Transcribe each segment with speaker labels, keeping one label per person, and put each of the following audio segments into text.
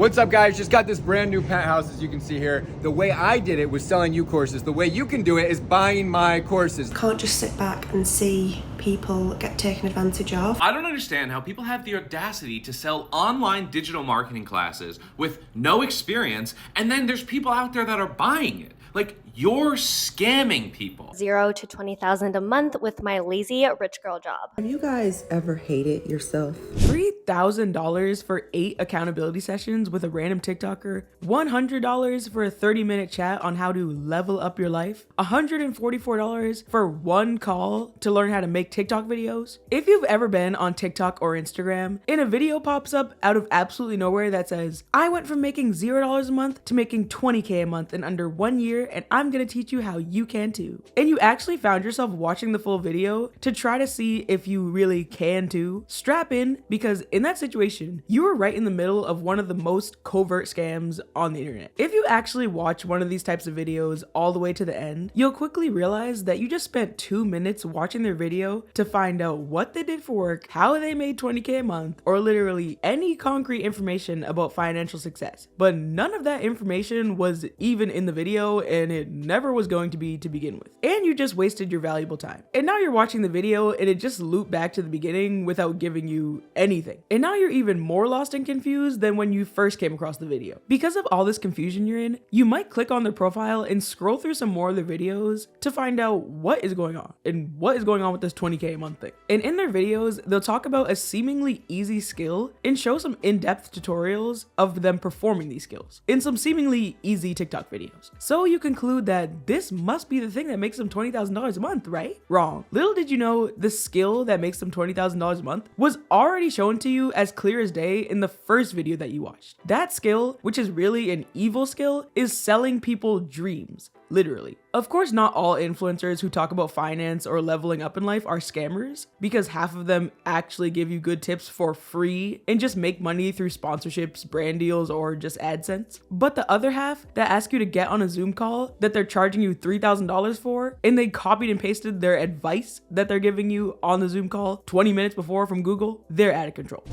Speaker 1: What's up, guys? Just got this brand new penthouse, as you can see here. The way I did it was selling you courses. The way you can do it is buying my courses.
Speaker 2: Can't just sit back and see people get taken advantage of.
Speaker 3: I don't understand how people have the audacity to sell online digital marketing classes with no experience, and then there's people out there that are buying it. Like, you're scamming people.
Speaker 4: $0 to $20,000 a month with my lazy rich girl job.
Speaker 5: Have you guys ever hated yourself?
Speaker 6: $3,000 for 8 accountability sessions with a random TikToker, $100 for a 30-minute chat on how to level up your life, $144 for 1 call to learn how to make TikTok videos. If you've ever been on TikTok or Instagram and a video pops up out of absolutely nowhere that says, I went from making $0 a month to making $20K a month in under 1 year, and I'm gonna teach you how you can too. And you actually found yourself watching the full video to try to see if you really can too. Strap in, because in that situation, you are right in the middle of one of the most covert scams on the internet. If you actually watch one of these types of videos all the way to the end, you'll quickly realize that you just spent 2 minutes watching their video to find out what they did for work, how they made 20K a month, or literally any concrete information about financial success. But none of that information was even in the video, and it never was going to be to begin with. And you just wasted your valuable time. And now you're watching the video and it just looped back to the beginning without giving you anything. And now you're even more lost and confused than when you first came across the video. Because of all this confusion you're in, you might click on their profile and scroll through some more of their videos to find out what is going on and what is going on with this 20K a month thing. And in their videos, they'll talk about a seemingly easy skill and show some in-depth tutorials of them performing these skills in some seemingly easy TikTok videos. So you conclude that this must be the thing that makes them $20,000 a month, right? Wrong. Little did you know the skill that makes them $20,000 a month was already shown to you as clear as day in the first video that you watched. That skill, which is really an evil skill, is selling people dreams. Literally. Of course, not all influencers who talk about finance or leveling up in life are scammers, because half of them actually give you good tips for free and just make money through sponsorships, brand deals, or just AdSense. But the other half that ask you to get on a Zoom call that they're charging you $3,000 for, and they copied and pasted their advice that they're giving you on the Zoom call 20 minutes before from Google, they're out of control.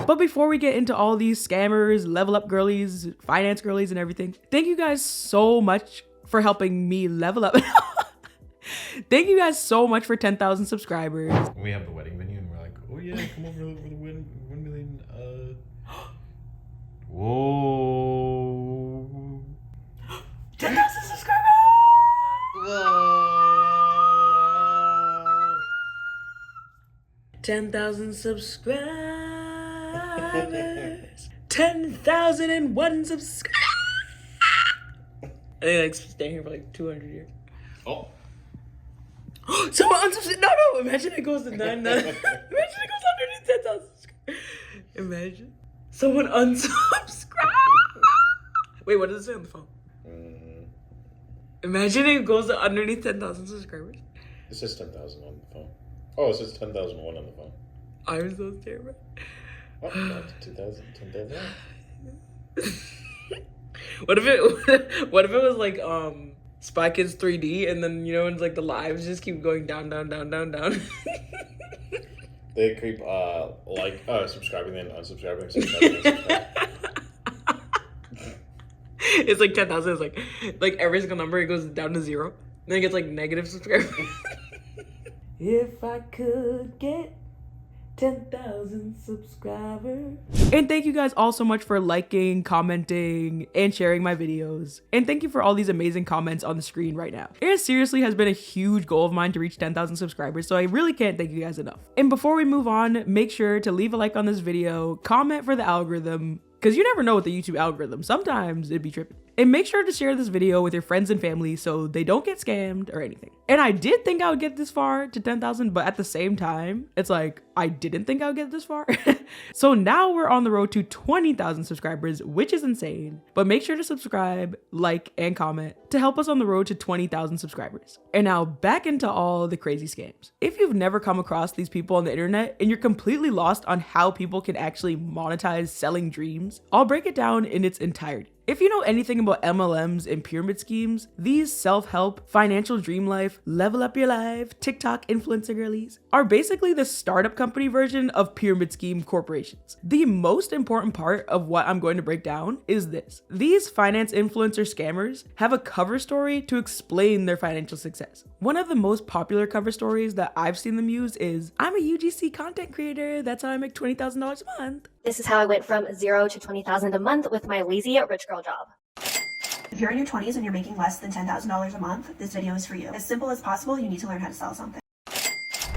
Speaker 6: But before we get into all these scammers, level up girlies, finance girlies, and everything, thank you guys so much for helping me level up. Thank you guys so much for 10,000 subscribers.
Speaker 7: We have the wedding venue and we're like, oh yeah, come over for the 1 million. Whoa.
Speaker 6: 10,000 subscribers!
Speaker 7: Whoa.
Speaker 6: 10,000 subscribers. 10,001 subscribers. I think like staying here for like 200 years.
Speaker 7: Oh.
Speaker 6: Someone unsubscribed. No, imagine it goes to 9. Imagine it goes underneath 10,000 subscribers. Imagine someone unsubscribed. Wait, what does it say on the phone? Imagine it goes to underneath 10,000 subscribers.
Speaker 7: It says 10,000 on the phone. Oh, it says 10,001 on the phone.
Speaker 6: I'm so scared.
Speaker 7: What? 10,000.
Speaker 6: What if it was like Spy Kids 3D, and then you know, it's like the lives just keep going down.
Speaker 7: They keep subscribing then unsubscribing. Unsubscribing.
Speaker 6: It's like 10,000. It's like every single number it goes down to 0. Then it gets like negative subscribers. If I could get 10,000 subscribers. And thank you guys all so much for liking, commenting, and sharing my videos. And thank you for all these amazing comments on the screen right now. It seriously has been a huge goal of mine to reach 10,000 subscribers, so I really can't thank you guys enough. And before we move on, make sure to leave a like on this video, comment for the algorithm, because you never know with the YouTube algorithm. Sometimes it'd be tripping. And make sure to share this video with your friends and family so they don't get scammed or anything. And I did think I would get this far to 10,000, but at the same time, it's like, I didn't think I would get this far. So now we're on the road to 20,000 subscribers, which is insane. But make sure to subscribe, like, and comment to help us on the road to 20,000 subscribers. And now back into all the crazy scams. If you've never come across these people on the internet and you're completely lost on how people can actually monetize selling dreams, I'll break it down in its entirety. If you know anything about MLMs and pyramid schemes, these self-help, financial dream life, level up your life, TikTok influencer girlies are basically the startup company version of pyramid scheme corporations. The most important part of what I'm going to break down is this. These finance influencer scammers have a cover story to explain their financial success. One of the most popular cover stories that I've seen them use is, I'm a UGC content creator, that's how I make $20,000 a month.
Speaker 4: This is how I went from 0 to 20,000 a month with my lazy rich girl job.
Speaker 2: If you're in your 20s and you're making less than $10,000 a month, this video is for you. As simple as possible, you need to learn how to sell something.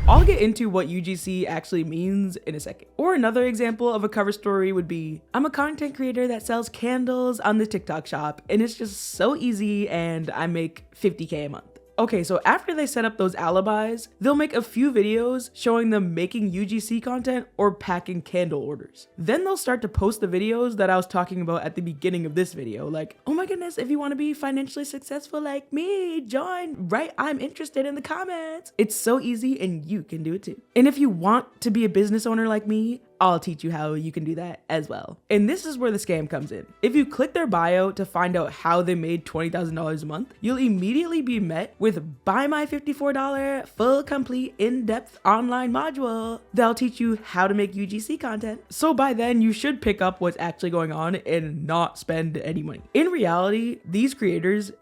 Speaker 6: I'll get into what UGC actually means in a second. Or another example of a cover story would be, I'm a content creator that sells candles on the TikTok shop, and it's just so easy and I make $50K a month. Okay, so after they set up those alibis, they'll make a few videos showing them making UGC content or packing candle orders. Then they'll start to post the videos that I was talking about at the beginning of this video, like, oh my goodness, if you want to be financially successful like me, join, write I'm interested in the comments. It's so easy and you can do it too. And if you want to be a business owner like me, I'll teach you how you can do that as well. And this is where the scam comes in. If you click their bio to find out how they made $20,000 a month, you'll immediately be met with buy my $54 full complete in-depth online module that'll teach you how to make UGC content. So by then you should pick up what's actually going on and not spend any money. In reality, these creators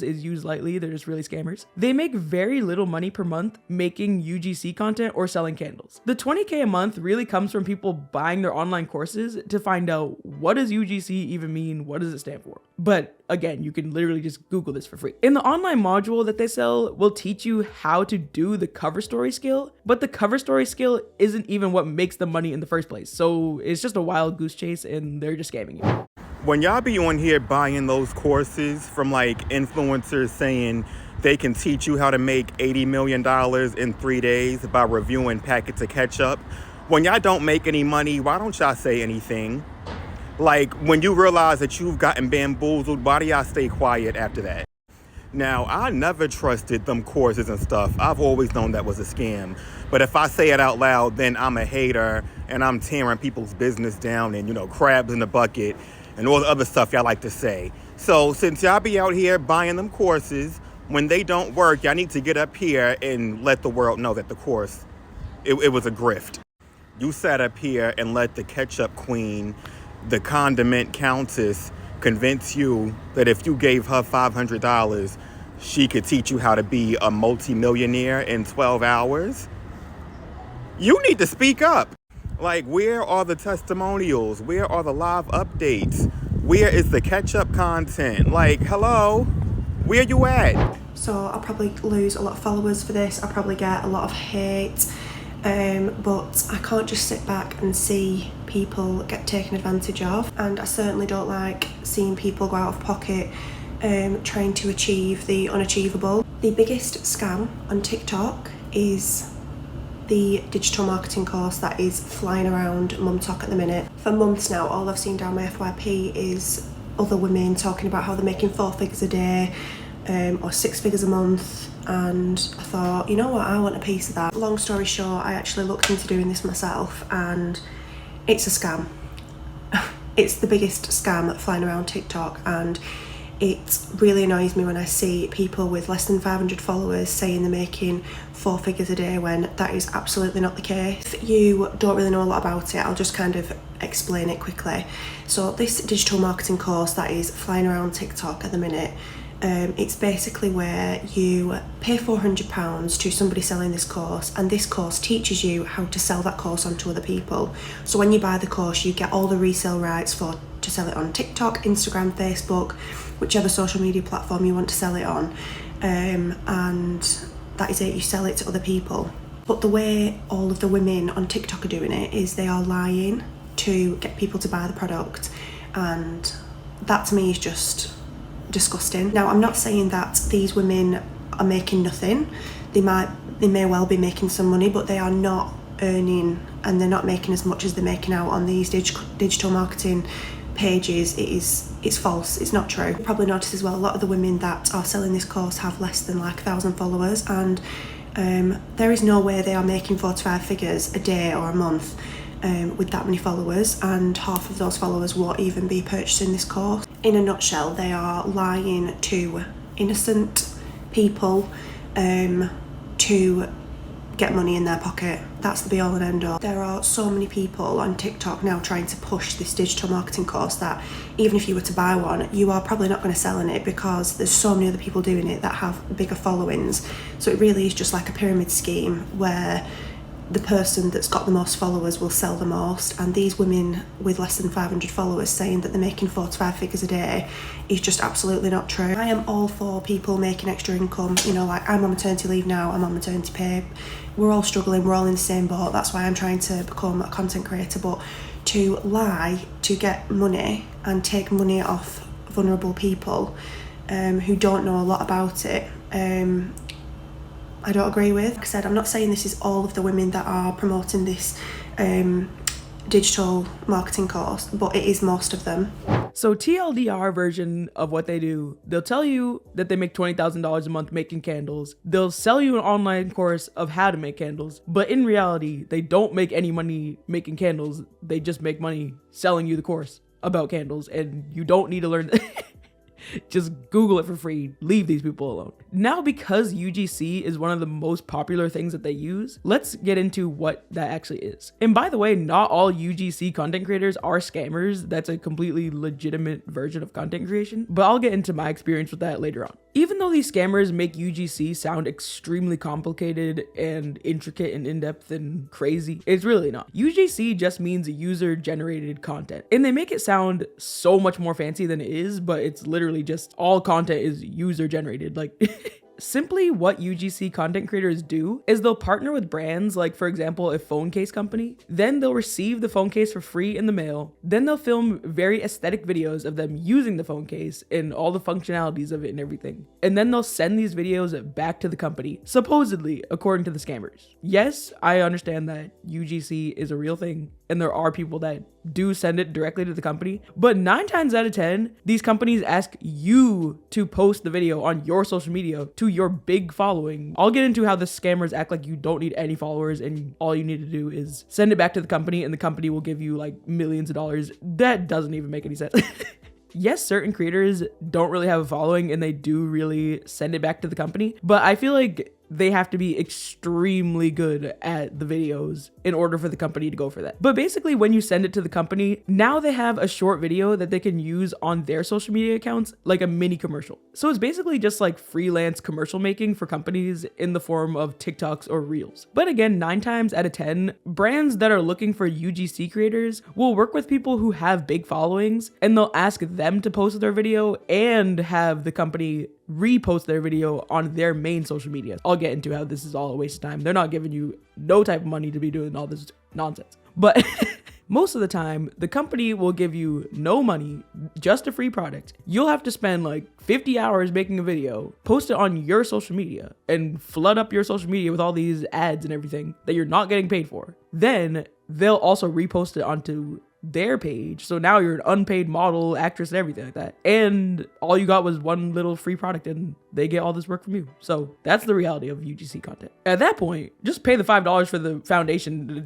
Speaker 6: is used lightly, they're just really scammers. They make very little money per month making UGC content or selling candles. The $20K a month really comes from people buying their online courses to find out, what does UGC even mean? What does it stand for? But again, you can literally just Google this for free. In the online module that they sell will teach you how to do the cover story skill, but the cover story skill isn't even what makes the money in the first place. So it's just a wild goose chase and they're just scamming you.
Speaker 8: When y'all be on here buying those courses from like influencers saying they can teach you how to make $80 million in 3 days by reviewing packets of ketchup, when y'all don't make any money, why don't y'all say anything? Like, when you realize that you've gotten bamboozled, why do y'all stay quiet after that? Now, I never trusted them courses and stuff. I've always known that was a scam. But if I say it out loud, then I'm a hater and I'm tearing people's business down and, crabs in the bucket and all the other stuff y'all like to say. So since y'all be out here buying them courses, when they don't work, y'all need to get up here and let the world know that the course, it was a grift. You sat up here and let the ketchup queen, the condiment countess, convince you that if you gave her $500, she could teach you how to be a multimillionaire in 12 hours? You need to speak up. Like, where are the testimonials? Where are the live updates? Where is the catch-up content? Like, hello? Where you at?
Speaker 2: So I'll probably lose a lot of followers for this. I'll probably get a lot of hate. But I can't just sit back and see people get taken advantage of, and I certainly don't like seeing people go out of pocket trying to achieve the unachievable. The biggest scam on TikTok is the digital marketing course that is flying around MumTok at the minute. For months now, all I've seen down my FYP is other women talking about how they're making 4 figures a day or 6 figures a month. And I thought, you know what, I want a piece of that. Long story short, I actually looked into doing this myself and it's a scam. It's the biggest scam flying around TikTok, and it really annoys me when I see people with less than 500 followers saying they're making 4 figures a day when that is absolutely not the case. If you don't really know a lot about it, I'll just kind of explain it quickly. So this digital marketing course that is flying around TikTok at the minute, it's basically where you pay £400 to somebody selling this course, and this course teaches you how to sell that course on to other people. So when you buy the course, you get all the resale rights to sell it on TikTok, Instagram, Facebook, whichever social media platform you want to sell it on, and that is it, you sell it to other people. But the way all of the women on TikTok are doing it is they are lying to get people to buy the product, and that to me is just disgusting. Now, I'm not saying that these women are making nothing. They may well be making some money, but they are not earning, and they're not making as much as they're making out on these digital marketing pages. It's false, it's not true. You probably notice as well, a lot of the women that are selling this course have less than like 1,000 followers, and there is no way they are making 4 to 5 figures a day or a month with that many followers, and half of those followers won't even be purchasing this course. in a nutshell, they are lying to innocent people to get money in their pocket. That's the be all and end all. There are so many people on TikTok now trying to push this digital marketing course that even if you were to buy one, you are probably not going to sell in it because there's so many other people doing it that have bigger followings. So it really is just like a pyramid scheme where the person that's got the most followers will sell the most, and these women with less than 500 followers saying that they're making 4 to 5 figures a day is just absolutely not true. I am all for people making extra income, you know, like I'm on maternity leave now, I'm on maternity pay, we're all struggling, we're all in the same boat, that's why I'm trying to become a content creator. But to lie to get money and take money off vulnerable people who don't know a lot about it, I don't agree with. Like I said, I'm not saying this is all of the women that are promoting this digital marketing course, but it is most of them.
Speaker 6: So TLDR version of what they do, they'll tell you that they make $20,000 a month making candles. They'll sell you an online course of how to make candles, but in reality, they don't make any money making candles. They just make money selling you the course about candles, and you don't need to learn Just Google it for free. Leave these people alone. Now, because UGC is one of the most popular things that they use, let's get into what that actually is. And by the way, not all UGC content creators are scammers. That's a completely legitimate version of content creation, but I'll get into my experience with that later on. Even though these scammers make UGC sound extremely complicated and intricate and in-depth and crazy, it's really not. UGC just means user-generated content, and they make it sound so much more fancy than it is, but it's literally just all content is user-generated. Like simply what UGC content creators do is they'll partner with brands, like for example, a phone case company. Then they'll receive the phone case for free in the mail. Then they'll film very aesthetic videos of them using the phone case and all the functionalities of it and everything. And then they'll send these videos back to the company, supposedly, according to the scammers. Yes, I understand that UGC is a real thing, and there are people that do send it directly to the company, but 9 times out of 10, these companies ask you to post the video on your social media to your big following. I'll get into how the scammers act like you don't need any followers and all you need to do is send it back to the company and the company will give you like millions of dollars. That doesn't even make any sense. Yes, certain creators don't really have a following and they do really send it back to the company, but I feel like they have to be extremely good at the videos in order for the company to go for that. But basically, when you send it to the company, now they have a short video that they can use on their social media accounts, like a mini commercial. So it's basically just like freelance commercial making for companies in the form of TikToks or Reels. But again, 9 times out of 10, brands that are looking for UGC creators will work with people who have big followings, and they'll ask them to post their video and have the company repost their video on their main social media. I'll get into how this is all a waste of time. They're not giving you no type of money to be doing all this nonsense. But most of the time, the company will give you no money, just a free product. You'll have to spend like 50 hours making a video, post it on your social media, and flood up your social media with all these ads and everything that you're not getting paid for. Then they'll also repost it onto their page, so now you're an unpaid model, actress, and everything like that, and all you got was one little free product and they get all this work from you. So that's the reality of UGC content. At that point, just pay the $5 for the foundation.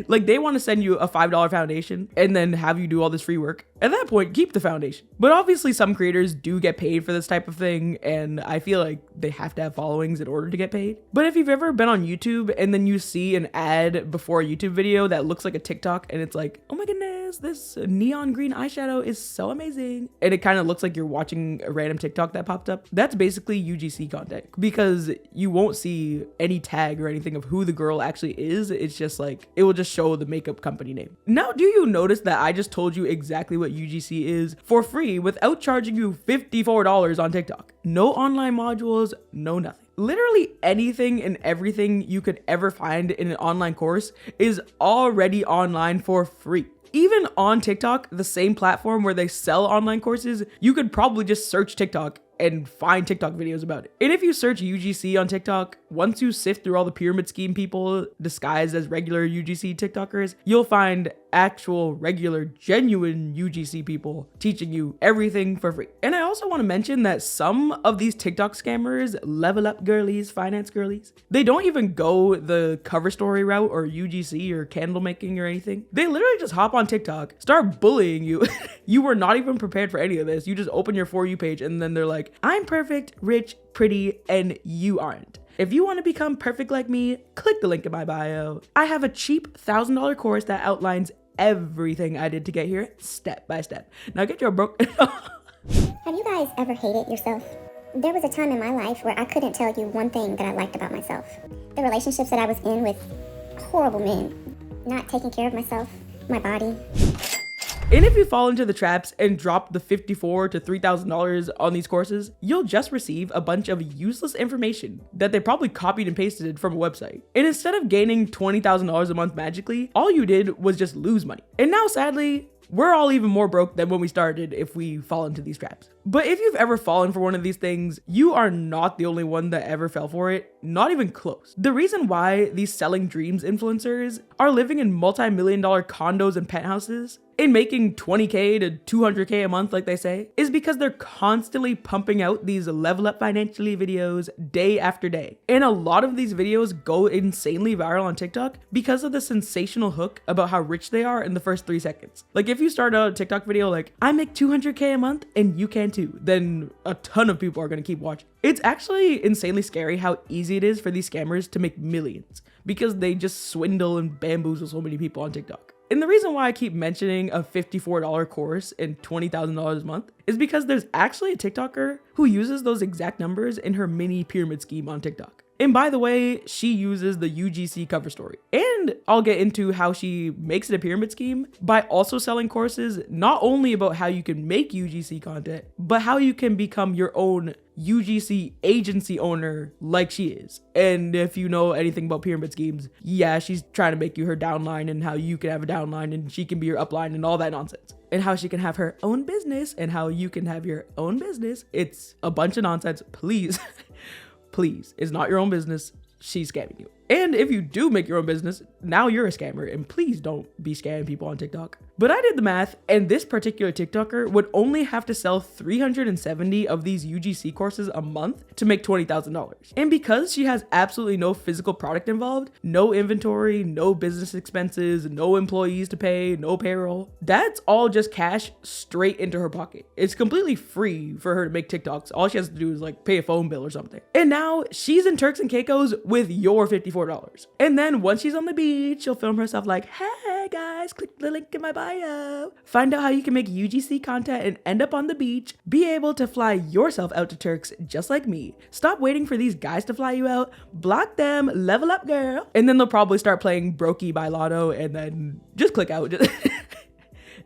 Speaker 6: Like, they want to send you a $5 foundation and then have you do all this free work. At that point, keep the foundation. But obviously some creators do get paid for this type of thing, and I feel like they have to have followings in order to get paid. But if you've ever been on YouTube and then you see an ad before a YouTube video that looks like a TikTok and it's like, oh my goodness, this neon green eyeshadow is so amazing, and it kind of looks like you're watching a random TikTok that popped up, that's basically UGC content, because you won't see any tag or anything of who the girl actually is. It's just like, it will just show the makeup company name. Now, do you notice that I just told you exactly what UGC is for free without charging you $54 on TikTok? No online modules, no nothing. Literally anything and everything you could ever find in an online course is already online for free. Even on TikTok, the same platform where they sell online courses, you could probably just search TikTok and find TikTok videos about it. And if you search UGC on TikTok, once you sift through all the pyramid scheme people disguised as regular UGC TikTokers, you'll find actual, regular, genuine UGC people teaching you everything for free. And I also want to mention that some of these TikTok scammers, level up girlies, finance girlies, they don't even go the cover story route or UGC or candle making or anything. They literally just hop on TikTok, start bullying you. You were not even prepared for any of this. You just open your For You page and then they're like, I'm perfect, rich, pretty, and you aren't. If you want to become perfect like me, click the link in my bio. I have a cheap $1,000 course that outlines everything I did to get here step by step. Now get your broke.
Speaker 9: Have you guys ever hated yourself? There was a time in my life where I couldn't tell you one thing that I liked about myself. The relationships that I was in with horrible men, not taking care of myself, my body.
Speaker 6: And if you fall into the traps and drop the $54,000 to $3,000 on these courses, you'll just receive a bunch of useless information that they probably copied and pasted from a website. And instead of gaining $20,000 a month magically, all you did was just lose money. And now, sadly, we're all even more broke than when we started if we fall into these traps. But if you've ever fallen for one of these things, you are not the only one that ever fell for it, not even close. The reason why these selling dreams influencers are living in multi-million-dollar condos and penthouses and making 20K to 200K a month like they say is because they're constantly pumping out these level up financially videos day after day. And a lot of these videos go insanely viral on TikTok because of the sensational hook about how rich they are in the first 3 seconds. Like if you start a TikTok video like, I make 200K a month and you can too, then a ton of people are gonna keep watching. It's actually insanely scary how easy it is for these scammers to make millions because they just swindle and bamboozle so many people on TikTok. And the reason why I keep mentioning a $54 course and $20,000 a month is because there's actually a TikToker who uses those exact numbers in her mini pyramid scheme on TikTok. And by the way, she uses the UGC cover story. And I'll get into how she makes it a pyramid scheme by also selling courses not only about how you can make UGC content, but how you can become your own UGC agency owner like she is. And if you know anything about pyramid schemes, yeah, she's trying to make you her downline and how you can have a downline and she can be your upline and all that nonsense. And how she can have her own business and how you can have your own business. It's a bunch of nonsense. Please. Please, it's not your own business. She's scamming you. And if you do make your own business, now you're a scammer, and please don't be scamming people on TikTok. But I did the math, and this particular TikToker would only have to sell 370 of these UGC courses a month to make $20,000. And because she has absolutely no physical product involved, no inventory, no business expenses, no employees to pay, no payroll, that's all just cash straight into her pocket. It's completely free for her to make TikToks. All she has to do is like pay a phone bill or something. And now she's in Turks and Caicos with your $54. And then once she's on the beach, she'll film herself like, hey guys, click the link in my bio. Find out how you can make UGC content and end up on the beach. Be able to fly yourself out to Turks just like me. Stop waiting for these guys to fly you out. Block them, level up girl. And then they'll probably start playing Brokey by Lotto and then just click out. Just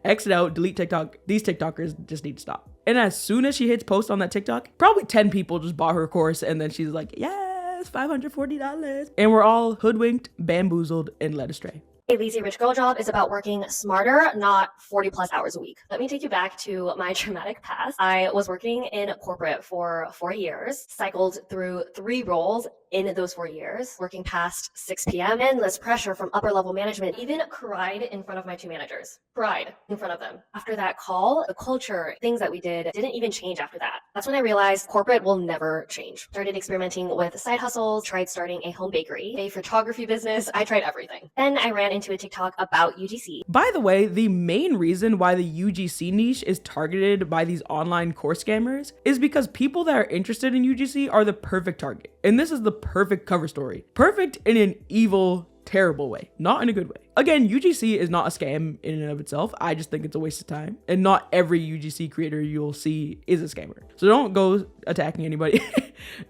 Speaker 6: exit out, delete TikTok. These TikTokers just need to stop. And as soon as she hits post on that TikTok, probably 10 people just bought her course and then she's like, yeah. $540. And we're all hoodwinked, bamboozled, and led astray.
Speaker 4: A lazy rich girl job is about working smarter, not 40 plus hours a week. Let me take you back to my traumatic past. I was working in corporate for 4 years, cycled through 3 roles in those 4 years, working past 6 p.m. Endless pressure from upper level management, even cried in front of my 2 managers. Cried in front of them. After that call, the culture, things that we did didn't even change after that. That's when I realized corporate will never change. Started experimenting with side hustles, tried starting a home bakery, a photography business. I tried everything. Then I ran into a TikTok about UGC.
Speaker 6: By the way, the main reason why the UGC niche is targeted by these online course scammers is because people that are interested in UGC are the perfect target. And this is the perfect cover story. Perfect in an evil, terrible way, not in a good way. Again, UGC is not a scam in and of itself. I just think it's a waste of time. And not every UGC creator you'll see is a scammer. So don't go attacking anybody.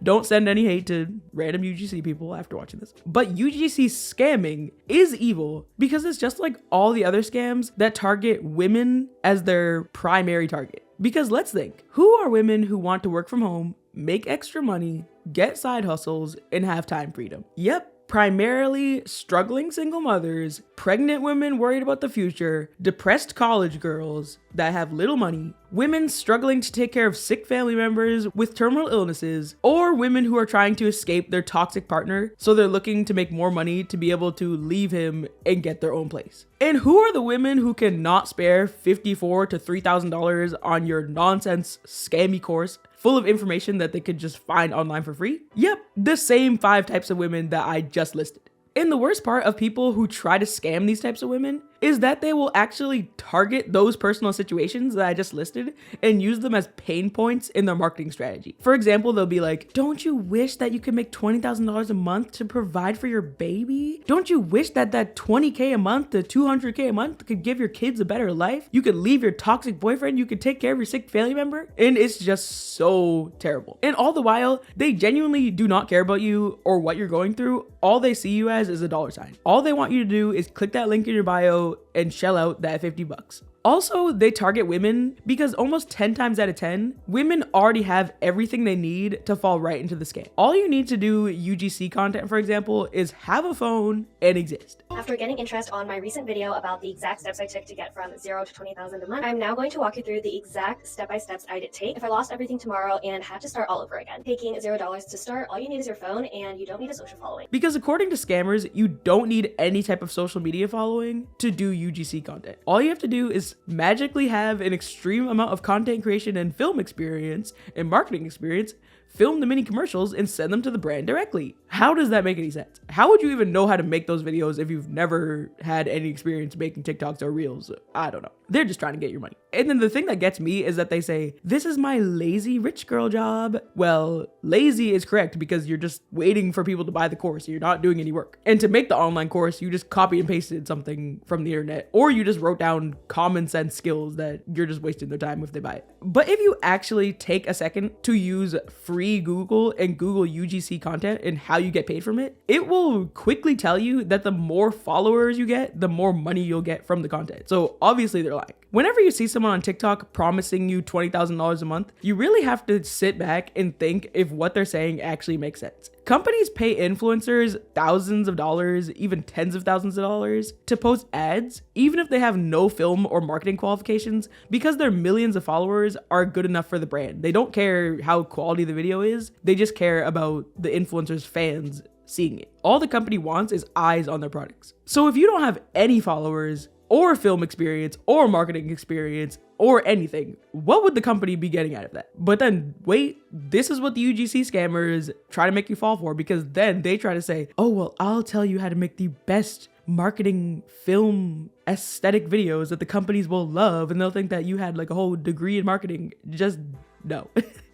Speaker 6: Don't send any hate to random UGC people after watching this. But UGC scamming is evil because it's just like all the other scams that target women as their primary target. Because let's think, who are women who want to work from home, make extra money, get side hustles, and have time freedom? Yep, primarily struggling single mothers, pregnant women worried about the future, depressed college girls that have little money, women struggling to take care of sick family members with terminal illnesses, or women who are trying to escape their toxic partner, so they're looking to make more money to be able to leave him and get their own place. And who are the women who cannot spare $54,000 to $3,000 on your nonsense scammy course full of information that they could just find online for free? Yep, the same 5 types of women that I just listed. And the worst part of people who try to scam these types of women is that they will actually target those personal situations that I just listed and use them as pain points in their marketing strategy. For example, they'll be like, don't you wish that you could make $20,000 a month to provide for your baby? Don't you wish that that $20K a month to $200K a month could give your kids a better life? You could leave your toxic boyfriend, you could take care of your sick family member. And it's just so terrible. And all the while, they genuinely do not care about you or what you're going through. All they see you as is a $sign. All they want you to do is click that link in your bio and shell out that $50. Also, they target women because almost 10 times out of 10, women already have everything they need to fall right into the scam. All you need to do UGC content, for example, is have a phone and exist.
Speaker 4: After getting interest on my recent video about the exact steps I took to get from 0 to 20,000 a month, I'm now going to walk you through the exact step-by-steps I'd take if I lost everything tomorrow and had to start all over again. Taking $0 to start, all you need is your phone and you don't need a social following.
Speaker 6: Because according to scammers, you don't need any type of social media following to do UGC content. All you have to do is magically have an extreme amount of content creation and film experience and marketing experience, film the mini commercials and send them to the brand directly. How does that make any sense? How would you even know how to make those videos if you've never had any experience making TikToks or Reels? I don't know. They're just trying to get your money. And then the thing that gets me is that they say, this is my lazy rich girl job. Well, lazy is correct because you're just waiting for people to buy the course. You're not doing any work. And to make the online course, you just copy and pasted something from the internet, or you just wrote down common sense skills that you're just wasting their time if they buy it. But if you actually take a second to use free Google and Google UGC content and how you get paid from it, it will quickly tell you that the more followers you get, the more money you'll get from the content. So obviously they're lying. Whenever you see someone on TikTok promising you $20,000 a month, you really have to sit back and think if what they're saying actually makes sense. Companies pay influencers thousands of dollars, even tens of thousands of dollars, to post ads, even if they have no film or marketing qualifications, because their millions of followers are good enough for the brand. They don't care how quality the video is, they just care about the influencer's fans seeing it. All the company wants is eyes on their products. So if you don't have any followers, or film experience, or marketing experience, or anything, what would the company be getting out of that? But then wait, this is what the UGC scammers try to make you fall for, because then they try to say, oh, well, I'll tell you how to make the best marketing film aesthetic videos that the companies will love, and they'll think that you had like a whole degree in marketing. Just no.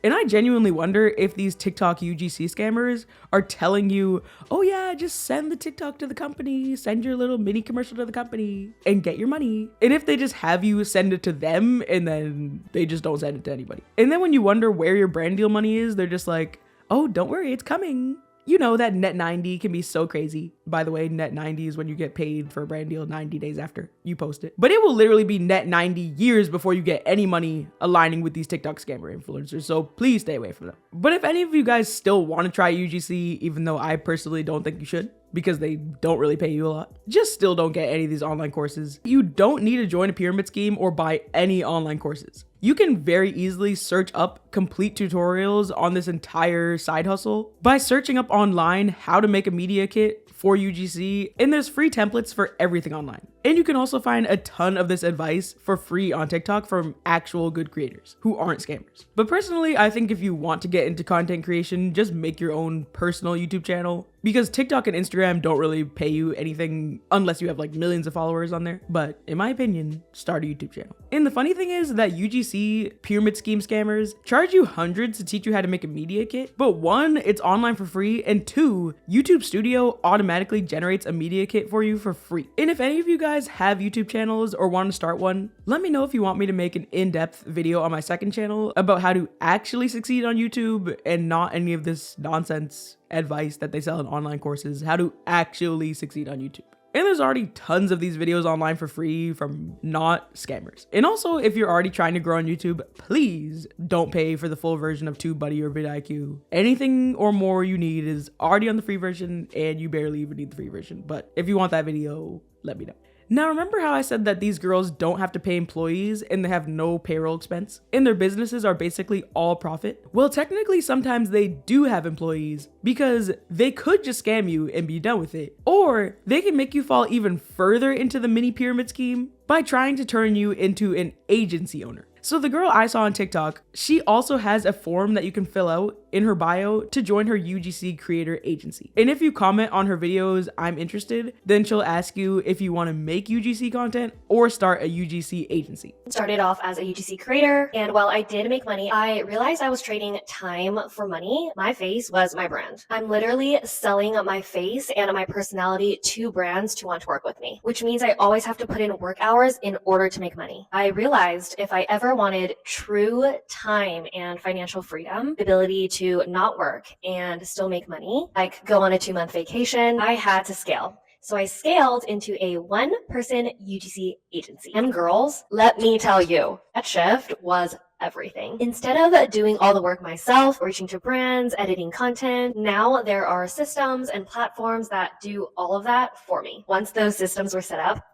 Speaker 6: And I genuinely wonder if these TikTok UGC scammers are telling you, oh yeah, just send the TikTok to the company, send your little mini commercial to the company and get your money. And if they just have you send it to them and then they just don't send it to anybody. And then when you wonder where your brand deal money is, they're just like, oh, don't worry, it's coming. You know that net 90 can be so crazy. By the way, net 90 is when you get paid for a brand deal 90 days after you post it. But it will literally be net 90 years before you get any money aligning with these TikTok scammer influencers. So please stay away from them. But if any of you guys still want to try UGC, even though I personally don't think you should, because they don't really pay you a lot, just still don't get any of these online courses. You don't need to join a pyramid scheme or buy any online courses. You can very easily search up complete tutorials on this entire side hustle by searching up online how to make a media kit for UGC, and there's free templates for everything online. And you can also find a ton of this advice for free on TikTok from actual good creators who aren't scammers. But personally, I think if you want to get into content creation, just make your own personal YouTube channel, because TikTok and Instagram don't really pay you anything unless you have like millions of followers on there. But in my opinion, start a YouTube channel. And the funny thing is that UGC pyramid scheme scammers charge you hundreds to teach you how to make a media kit. But one, it's online for free, and two, YouTube Studio automatically generates a media kit for you for free. And if any of you guys have YouTube channels or want to start one, let me know if you want me to make an in-depth video on my second channel about how to actually succeed on YouTube and not any of this nonsense advice that they sell in online courses, how to actually succeed on YouTube. And there's already tons of these videos online for free from not scammers. And also, if you're already trying to grow on YouTube, please don't pay for the full version of TubeBuddy or vidIQ. Anything or more you need is already on the free version, and you barely even need the free version. But if you want that video, let me know. Now, remember how I said that these girls don't have to pay employees and they have no payroll expense? And their businesses are basically all profit? Well, technically, sometimes they do have employees because they could just scam you and be done with it. Or they can make you fall even further into the mini pyramid scheme by trying to turn you into an agency owner. So the girl I saw on TikTok, she also has a form that you can fill out in her bio to join her UGC creator agency. And if you comment on her videos, I'm interested, then she'll ask you if you want to make UGC content or start a UGC agency.
Speaker 4: Started off as a UGC creator, and while I did make money, I realized I was trading time for money. My face was my brand. I'm literally selling my face and my personality to brands to want to work with me, which means I always have to put in work hours in order to make money. I realized if I ever wanted true time and financial freedom, the ability to not work and still make money, like go on a 2-month vacation, I had to scale. So I scaled into a 1-person UGC agency. And girls, let me tell you, that shift was everything. Instead of doing all the work myself, reaching to brands, editing content, now there are systems and platforms that do all of that for me. Once those systems were set up,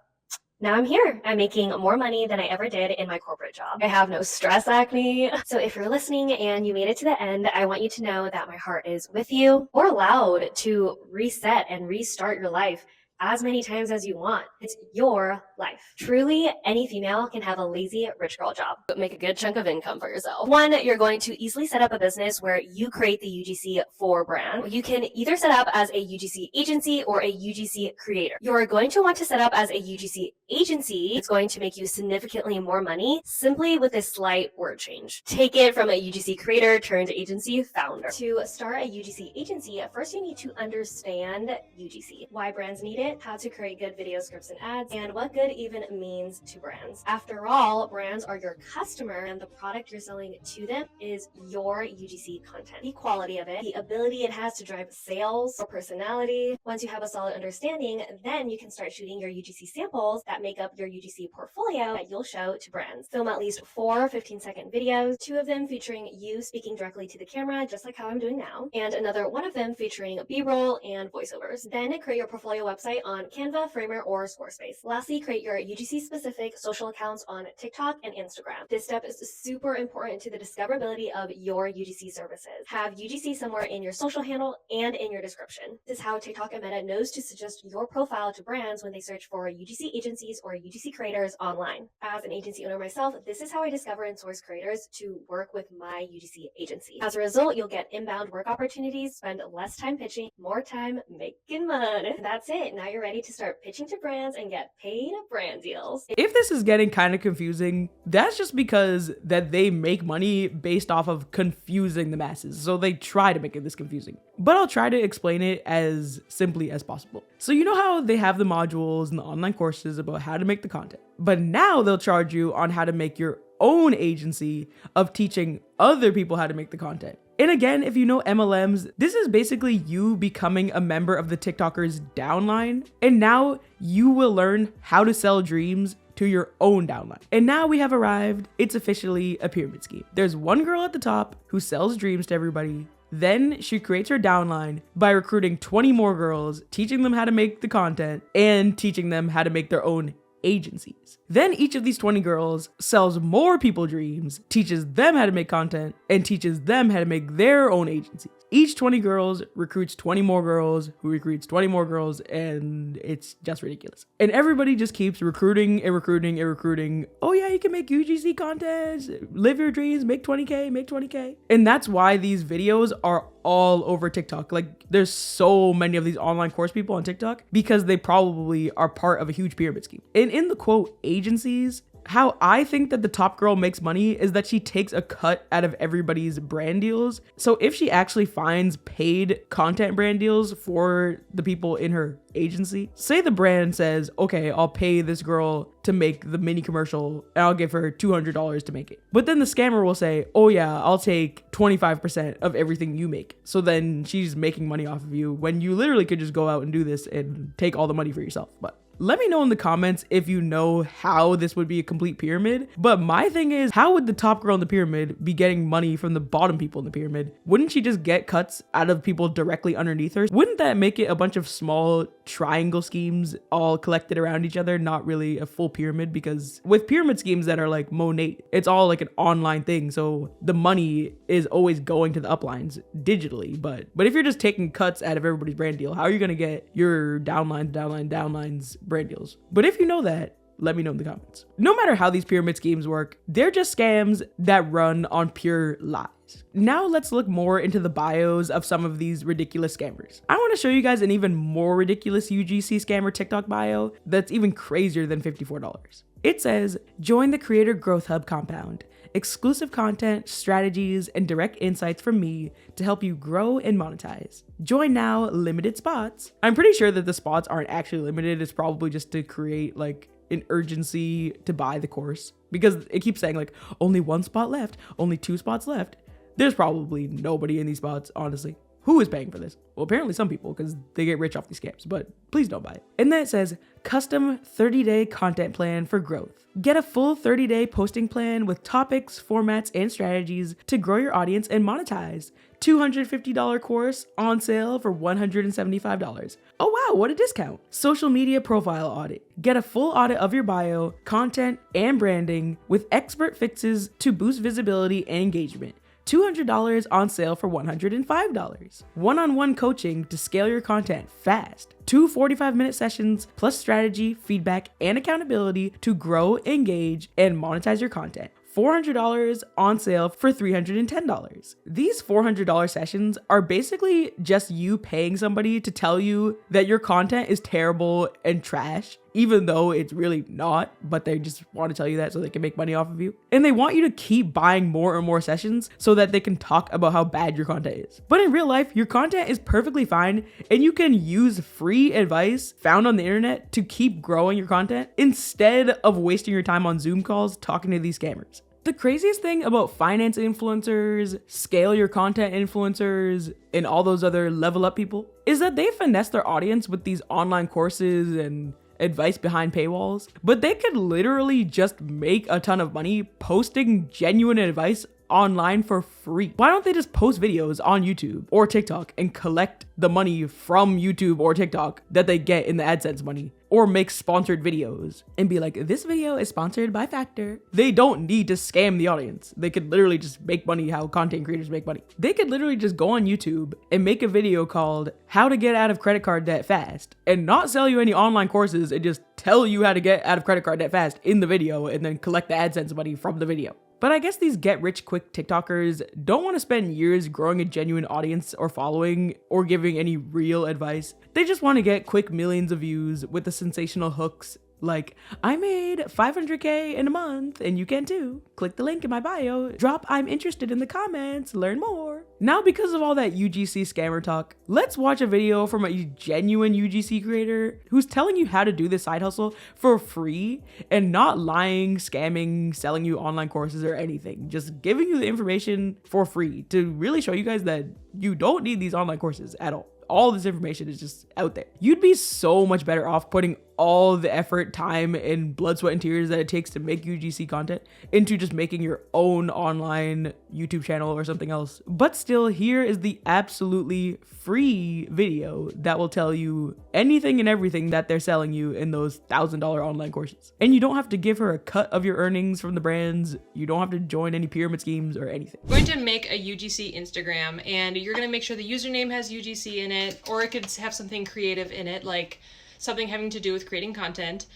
Speaker 4: now I'm here. I'm making more money than I ever did in my corporate job. I have no stress acne. So if you're listening and you made it to the end, I want you to know that my heart is with you. We're allowed to reset and restart your life as many times as you want. It's your life. Truly, any female can have a lazy rich girl job, but make a good chunk of income for yourself. One, you're going to easily set up a business where you create the UGC for brand. You can either set up as a UGC agency or a UGC creator. You're going to want to set up as a UGC agency. It's going to make you significantly more money simply with a slight word change. Take it from a UGC creator turned agency founder. To start a UGC agency, first you need to understand UGC, why brands need it, how to create good video scripts and ads, and what good even means to brands. After all, brands are your customer and the product you're selling to them is your UGC content. The quality of it, the ability it has to drive sales or personality. Once you have a solid understanding, then you can start shooting your UGC samples that make up your UGC portfolio that you'll show to brands. Film at least 4 15-second videos, 2 of them featuring you speaking directly to the camera, just like how I'm doing now, and another 1 of them featuring B-roll and voiceovers. Then create your portfolio website on Canva, Framer, or Squarespace. Lastly, create your UGC-specific social accounts on TikTok and Instagram. This step is super important to the discoverability of your UGC services. Have UGC somewhere in your social handle and in your description. This is how TikTok and Meta knows to suggest your profile to brands when they search for UGC agencies or UGC creators online. As an agency owner myself, this is how I discover and source creators to work with my UGC agency. As a result, you'll get inbound work opportunities, spend less time pitching, more time making money. That's it. Now you're ready to start pitching to brands and get paid brand deals.
Speaker 6: If this is getting kind of confusing, that's just because that they make money based off of confusing the masses. So they try to make it this confusing. But I'll try to explain it as simply as possible. So you know how they have the modules and the online courses about how to make the content, but now they'll charge you on how to make your own agency of teaching other people how to make the content. And again, if you know MLMs, this is basically you becoming a member of the TikTokers downline. And now you will learn how to sell dreams to your own downline. And now we have arrived. It's officially a pyramid scheme. There's one girl at the top who sells dreams to everybody. Then she creates her downline by recruiting 20 more girls, teaching them how to make the content and teaching them how to make their own agencies. Then each of these 20 girls sells more people dreams, teaches them how to make content, and teaches them how to make their own agencies. Each 20 girls recruits 20 more girls, who recruits 20 more girls, and it's just ridiculous. And everybody just keeps recruiting and recruiting and recruiting. Oh yeah, you can make UGC content, live your dreams, make 20K, make 20K. And that's why these videos are all over TikTok. Like there's so many of these online course people on TikTok because they probably are part of a huge pyramid scheme. And in the quote agencies, How I think that the top girl makes money is that she takes a cut out of everybody's brand deals. So if she actually finds paid content brand deals for the people in her agency, say the brand says, okay, I'll pay this girl to make the mini commercial and I'll give her $200 to make it. But then the scammer will say, oh yeah, I'll take 25% of everything you make. So then she's making money off of you when you literally could just go out and do this and take all the money for yourself. But let me know in the comments if you know how this would be a complete pyramid. But my thing is, how would the top girl in the pyramid be getting money from the bottom people in the pyramid? Wouldn't she just get cuts out of people directly underneath her? Wouldn't that make it a bunch of small triangle schemes all collected around each other, not really a full pyramid? Because with pyramid schemes that are like Monate, it's all like an online thing. So the money is always going to the uplines digitally. But if you're just taking cuts out of everybody's brand deal, how are you going to get your downlines brand deals? But if you know that, let me know in the comments. No matter how these pyramid schemes work, they're just scams that run on pure lies. Now let's look more into the bios of some of these ridiculous scammers. I want to show you guys an even more ridiculous UGC scammer TikTok bio that's even crazier than $54. It says, join the Creator Growth Hub compound. Exclusive content, strategies, and direct insights from me to help you grow and monetize. Join now, limited spots. I'm pretty sure that the spots aren't actually limited. It's probably just to create like an urgency to buy the course, because it keeps saying like only 1 spot left, only 2 spots left. There's probably nobody in these spots, honestly. Who is paying for this? Well, apparently some people, because they get rich off these scams, but please don't buy it. And then it says, custom 30-day content plan for growth. Get a full 30-day posting plan with topics, formats, and strategies to grow your audience and monetize. $250 course on sale for $175. Oh wow, what a discount. Social media profile audit. Get a full audit of your bio, content, and branding with expert fixes to boost visibility and engagement. $200 on sale for $105. One-on-one coaching to scale your content fast. 2 45-minute sessions plus strategy, feedback, and accountability to grow, engage, and monetize your content. $400 on sale for $310. These $400 sessions are basically just you paying somebody to tell you that your content is terrible and trash, even though it's really not, but they just want to tell you that so they can make money off of you. And they want you to keep buying more and more sessions so that they can talk about how bad your content is. But in real life, your content is perfectly fine, and you can use free advice found on the internet to keep growing your content instead of wasting your time on Zoom calls talking to these scammers. The craziest thing about finance influencers, scale your content influencers, and all those other level up people is that they finesse their audience with these online courses and advice behind paywalls, but they could literally just make a ton of money posting genuine advice online for free. Why don't they just post videos on YouTube or TikTok and collect the money from YouTube or TikTok that they get in the AdSense money? Or make sponsored videos and be like, this video is sponsored by Factor. They don't need to scam the audience. They could literally just make money how content creators make money. They could literally just go on YouTube and make a video called how to get out of credit card debt fast and not sell you any online courses and just tell you how to get out of credit card debt fast in the video and then collect the AdSense money from the video. But I guess these get rich quick TikTokers don't want to spend years growing a genuine audience or following or giving any real advice. They just want to get quick millions of views with the sensational hooks like, I made 500K in a month and you can too. Click the link in my bio, drop I'm interested in the comments, learn more. Now, because of all that UGC scammer talk, let's watch a video from a genuine UGC creator who's telling you how to do this side hustle for free and not lying, scamming, selling you online courses or anything. Just giving you the information for free to really show you guys that you don't need these online courses at all. All this information is just out there. You'd be so much better off putting all the effort, time, and blood, sweat, and tears that it takes to make UGC content into just making your own online YouTube channel or something else. But still, here is the absolutely free video that will tell you anything and everything that they're selling you in those $1,000 online courses. And you don't have to give her a cut of your earnings from the brands. You don't have to join any pyramid schemes or anything.
Speaker 10: We're going to make a UGC Instagram, and you're going to make sure the username has UGC in it, or it could have something creative in it, like something having to do with creating content.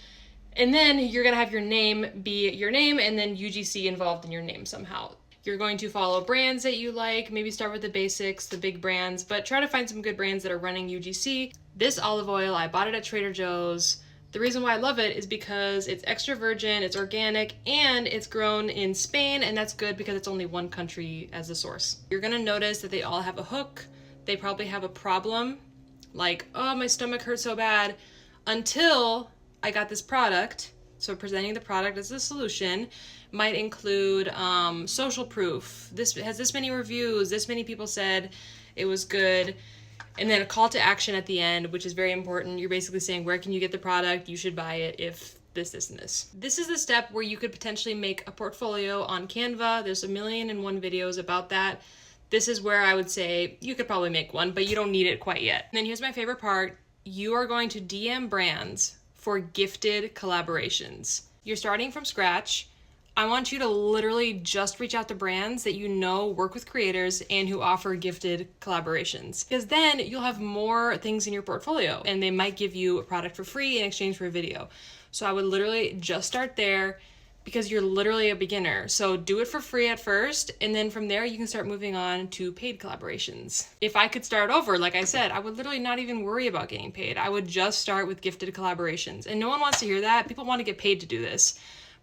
Speaker 10: And then you're going to have your name be your name and then UGC involved in your name somehow. You're going to follow brands that you like, maybe start with the basics, the big brands, but try to find some good brands that are running UGC. This olive oil, I bought it at Trader Joe's. The reason why I love it is because it's extra virgin, it's organic, and it's grown in Spain, and that's good because it's only one country as the source. You're gonna notice that they all have a hook. They probably have a problem, like, oh, my stomach hurts so bad, until I got this product. So presenting the product as a solution might include social proof. This has this many reviews, this many people said it was good. And then a call to action at the end, which is very important. You're basically saying, where can you get the product? You should buy it if this, and this. This is the step where you could potentially make a portfolio on Canva. There's 1,000,001 videos about that. This is where I would say you could probably make one, but you don't need it quite yet. And then here's my favorite part. You are going to DM brands for gifted collaborations. You're starting from scratch. I want you to literally just reach out to brands that you know work with creators and who offer gifted collaborations. Because then you'll have more things in your portfolio and they might give you a product for free in exchange for a video. So I would literally just start there because you're literally a beginner. So do it for free at first, and then from there you can start moving on to paid collaborations. If I could start over, like I said, I would literally not even worry about getting paid. I would just start with gifted collaborations. And no one wants to hear that. People want to get paid to do this.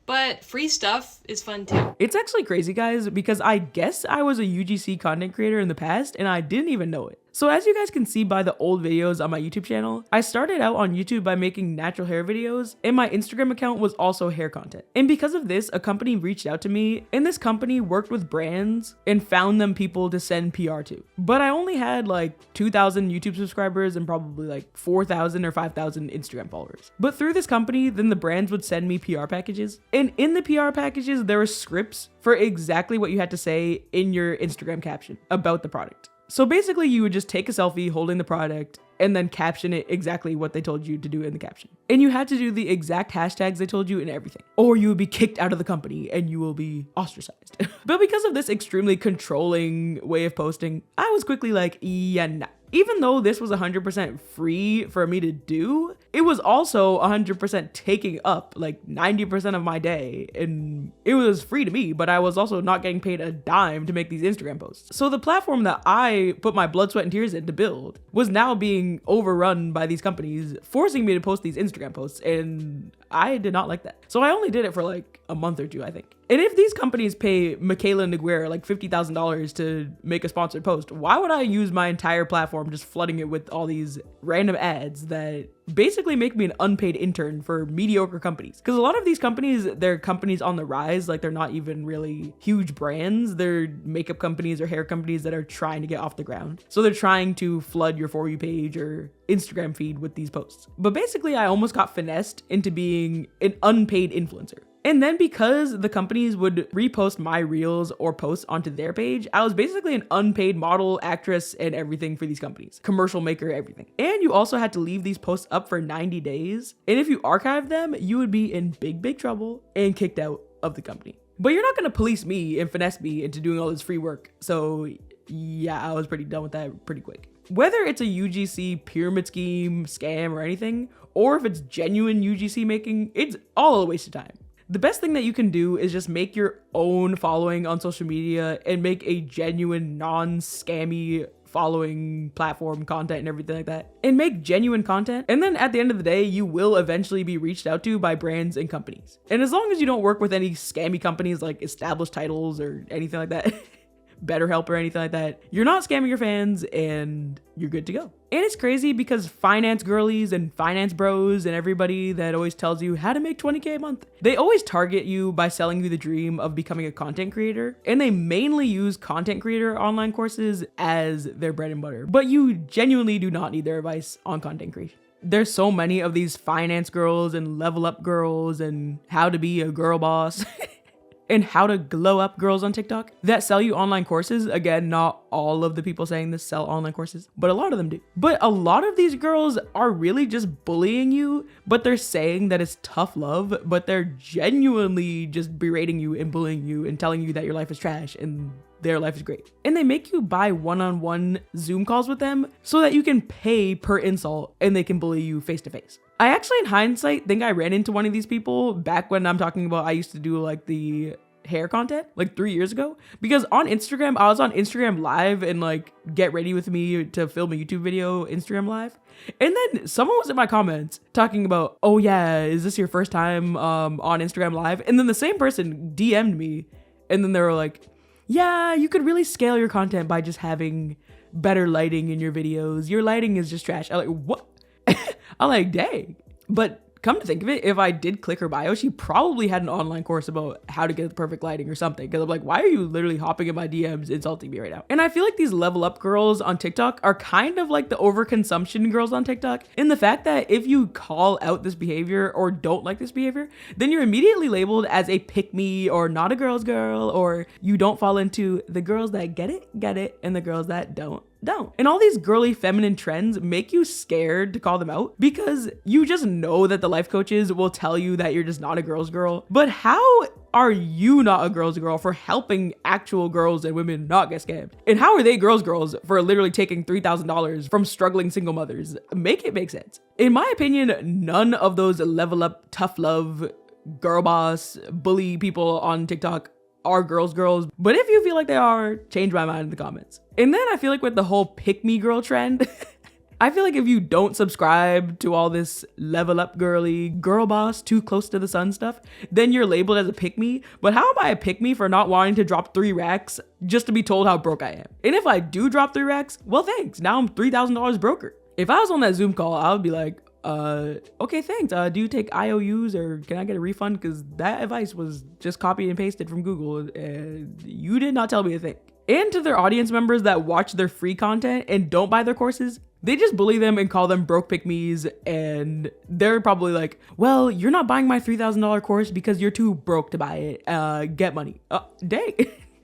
Speaker 10: But free stuff is fun too.
Speaker 6: It's actually crazy, guys, because I guess I was a UGC content creator in the past and I didn't even know it. So as you guys can see by the old videos on my YouTube channel, I started out on YouTube by making natural hair videos, and my Instagram account was also hair content. And because of this, a company reached out to me, and this company worked with brands and found them people to send PR to. But I only had like 2,000 YouTube subscribers and probably like 4,000 or 5,000 Instagram followers. But through this company, then the brands would send me PR packages. And in the PR packages, there were scripts for exactly what you had to say in your Instagram caption about the product. So basically you would just take a selfie holding the product and then caption it exactly what they told you to do in the caption. And you had to do the exact hashtags they told you and everything, or you would be kicked out of the company and you will be ostracized. But because of this extremely controlling way of posting, I was quickly like, yeah, nah. Even though this was 100% free for me to do, it was also 100% taking up like 90% of my day, and it was free to me, but I was also not getting paid a dime to make these Instagram posts. So the platform that I put my blood, sweat, and tears in to build was now being overrun by these companies, forcing me to post these Instagram posts, and I did not like that. So I only did it for like a month or two, I think. And if these companies pay Michaela Neguera like $50,000 to make a sponsored post, why would I use my entire platform just flooding it with all these random ads that basically make me an unpaid intern for mediocre companies? Because a lot of these companies, they're companies on the rise, like they're not even really huge brands. They're makeup companies or hair companies that are trying to get off the ground. So they're trying to flood your For You page or Instagram feed with these posts. But basically, I almost got finessed into being an unpaid influencer. And then because the companies would repost my reels or posts onto their page, I was basically an unpaid model, actress, and everything for these companies. Commercial maker, everything. And you also had to leave these posts up for 90 days. And if you archive them, you would be in big, big trouble and kicked out of the company. But you're not gonna police me and finesse me into doing all this free work. So yeah, I was pretty done with that pretty quick. Whether it's a UGC pyramid scheme, scam, or anything, or if it's genuine UGC making, it's all a waste of time. The best thing that you can do is just make your own following on social media and make a genuine, non-scammy following platform content and everything like that. And make genuine content. And then at the end of the day, you will eventually be reached out to by brands and companies. And as long as you don't work with any scammy companies like Established Titles or anything like that, BetterHelp or anything like that, you're not scamming your fans and you're good to go. And it's crazy because finance girlies and finance bros and everybody that always tells you how to make 20K a month, they always target you by selling you the dream of becoming a content creator. And they mainly use content creator online courses as their bread and butter. But you genuinely do not need their advice on content creation. There's so many of these finance girls and level up girls and how to be a girl boss and how to glow up girls on TikTok that sell you online courses. Again, not all of the people saying this sell online courses, but a lot of them do. But a lot of these girls are really just bullying you, but they're saying that it's tough love, but they're genuinely just berating you and bullying you and telling you that your life is trash and their life is great. And they make you buy one-on-one Zoom calls with them so that you can pay per insult and they can bully you face to face. I actually, in hindsight, think I ran into one of these people back when I'm talking about I used to do like the hair content like 3 years ago, because on Instagram, I was on Instagram live and like get ready with me to film a YouTube video Instagram live. And then someone was in my comments talking about, oh yeah, is this your first time on Instagram live? And then the same person DM'd me and then they were like, yeah, you could really scale your content by just having better lighting in your videos. Your lighting is just trash. I'm like, what? I'm like, dang. But come to think of it, if I did click her bio, she probably had an online course about how to get the perfect lighting or something. Because I'm like, why are you literally hopping in my DMs insulting me right now? And I feel like these level up girls on TikTok are kind of like the overconsumption girls on TikTok, in the fact that if you call out this behavior or don't like this behavior, then you're immediately labeled as a pick me or not a girl's girl, or you don't fall into the girls that get it, and the girls that don't. And all these girly feminine trends make you scared to call them out because you just know that the life coaches will tell you that you're just not a girl's girl. But how are you not a girl's girl for helping actual girls and women not get scammed? And how are they girls for literally taking $3,000 from struggling single mothers? Make it make sense. In my opinion, none of those level up, tough love, girl boss, bully people on TikTok are girls. But if you feel like they are, change my mind in the comments. And then I feel like with the whole pick me girl trend, I feel like if you don't subscribe to all this level up girly, girl boss, too close to the sun stuff, then you're labeled as a pick me. But how am I a pick me for not wanting to drop 3 racks just to be told how broke I am? And if I do drop 3 racks, well, thanks. Now I'm $3,000 broker. If I was on that Zoom call, I would be like, okay, thanks. Do you take IOUs or can I get a refund? Because that advice was just copied and pasted from Google. You did not tell me a thing. And to their audience members that watch their free content and don't buy their courses, they just bully them and call them broke pick me's, and they're probably like, well, you're not buying my $3,000 course because you're too broke to buy it. Get money. Dang.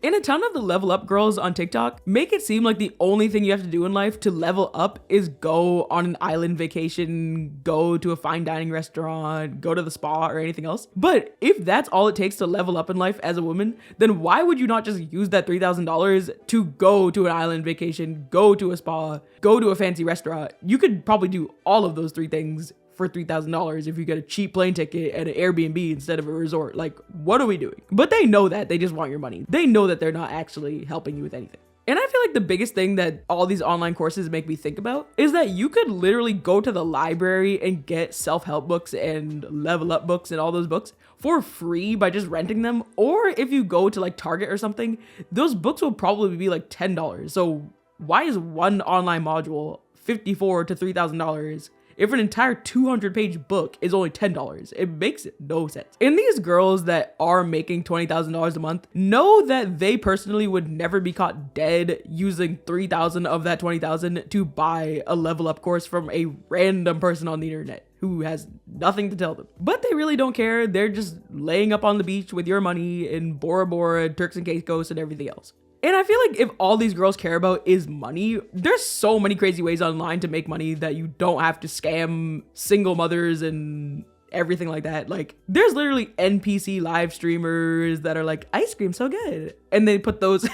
Speaker 6: And a ton of the level up girls on TikTok make it seem like the only thing you have to do in life to level up is go on an island vacation, go to a fine dining restaurant, go to the spa or anything else. But if that's all it takes to level up in life as a woman, then why would you not just use that $3,000 to go to an island vacation, go to a spa, go to a fancy restaurant? You could probably do all of those 3 things for $3,000 if you get a cheap plane ticket at an Airbnb instead of a resort. Like, what are we doing? But they know that. They just want your money. They know that they're not actually helping you with anything. And I feel like the biggest thing that all these online courses make me think about is that you could literally go to the library and get self-help books and level up books and all those books for free by just renting them. Or if you go to like Target or something, those books will probably be like $10. So why is one online module $54 to $3,000 if an entire 200-page book is only $10? It makes no sense. And these girls that are making $20,000 a month know that they personally would never be caught dead using $3,000 of that $20,000 to buy a level up course from a random person on the internet who has nothing to tell them. But they really don't care. They're just laying up on the beach with your money in Bora Bora, Turks and Caicos, and everything else. And I feel like if all these girls care about is money, there's so many crazy ways online to make money that you don't have to scam single mothers and everything like that. Like, there's literally NPC live streamers that are like, ice cream so good. And they put those,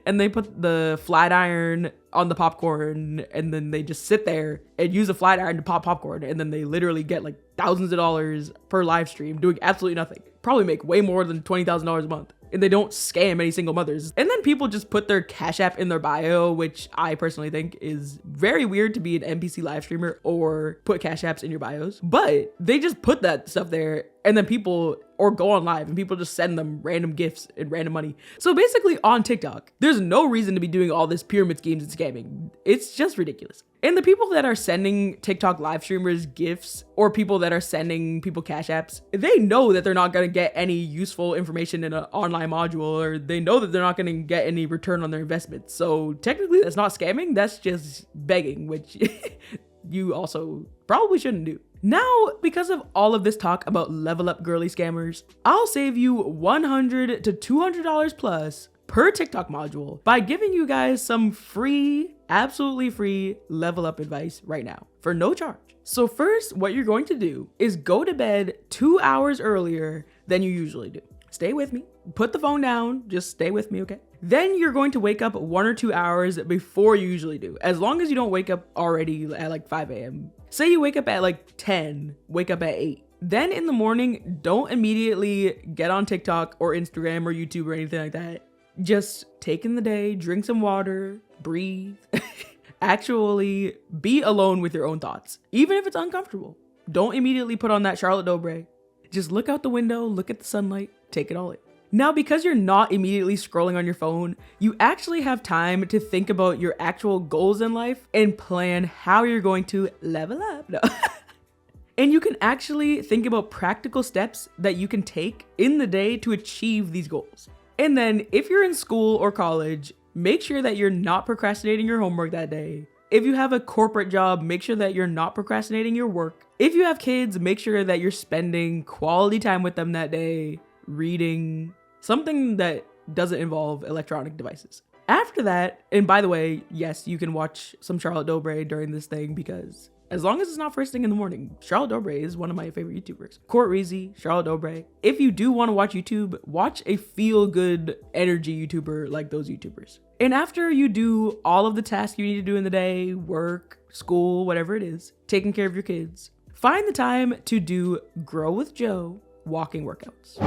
Speaker 6: and they put the flat iron on the popcorn, and then they just sit there and use a flat iron to pop popcorn. And then they literally get like thousands of dollars per live stream doing absolutely nothing. Probably make way more than $20,000 a month. And they don't scam any single mothers. And then people just put their Cash App in their bio, which I personally think is very weird to be an NPC live streamer or put Cash Apps in your bios. But they just put that stuff there, and then people, or go on live and people just send them random gifts and random money. So basically on TikTok, there's no reason to be doing all this pyramid schemes and scamming. It's just ridiculous. And the people that are sending TikTok live streamers gifts, or people that are sending people Cash Apps, they know that they're not going to get any useful information in an online module, or they know that they're not going to get any return on their investment. So technically that's not scamming, that's just begging, which you also probably shouldn't do. Now, because of all of this talk about level up girly scammers, I'll save you $100 to $200 plus per TikTok module by giving you guys some free, absolutely free level up advice right now for no charge. So first, what you're going to do is go to bed 2 hours earlier than you usually do. Stay with me. Put the phone down. Just stay with me, okay? Then you're going to wake up 1 or 2 hours before you usually do, as long as you don't wake up already at like 5 a.m. Say you wake up at like 10, wake up at 8. Then in the morning, don't immediately get on TikTok or Instagram or YouTube or anything like that. Just take in the day, drink some water, breathe. Actually be alone with your own thoughts, even if it's uncomfortable. Don't immediately put on that Charlotte Dobre. Just look out the window, look at the sunlight, take it all in. Now, because you're not immediately scrolling on your phone, you actually have time to think about your actual goals in life and plan how you're going to level up. No. And you can actually think about practical steps that you can take in the day to achieve these goals. And then if you're in school or college, make sure that you're not procrastinating your homework that day. If you have a corporate job, make sure that you're not procrastinating your work. If you have kids, make sure that you're spending quality time with them that day, reading, something that doesn't involve electronic devices. After that, and by the way, yes, you can watch some Charlotte Dobre during this thing because as long as it's not first thing in the morning, Charlotte Dobre is one of my favorite YouTubers. Court Reezy, Charlotte Dobre. If you do want to watch YouTube, watch a feel-good energy YouTuber like those YouTubers. And after you do all of the tasks you need to do in the day, work, school, whatever it is, taking care of your kids, find the time to do Grow with Joe walking workouts.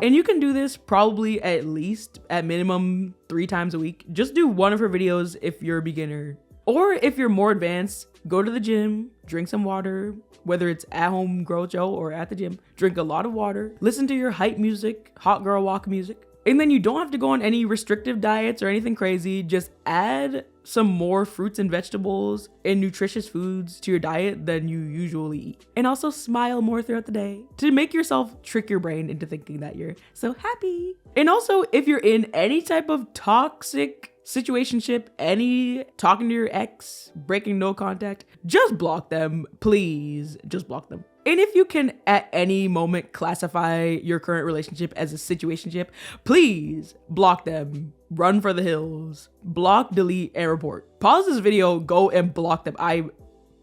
Speaker 6: And you can do this probably at least at minimum 3 times a week. Just do one of her videos if you're a beginner. Or if you're more advanced, go to the gym, drink some water, whether it's at home Grow with Joe or at the gym. Drink a lot of water, listen to your hype music, hot girl walk music. And then you don't have to go on any restrictive diets or anything crazy. Just add some more fruits and vegetables and nutritious foods to your diet than you usually eat. And also smile more throughout the day to make yourself trick your brain into thinking that you're so happy. And also, if you're in any type of toxic situationship, any talking to your ex, breaking no contact, just block them, please. Just block them. And if you can at any moment classify your current relationship as a situationship, please block them. Run for the hills. Block, delete, and report. Pause this video, go and block them. I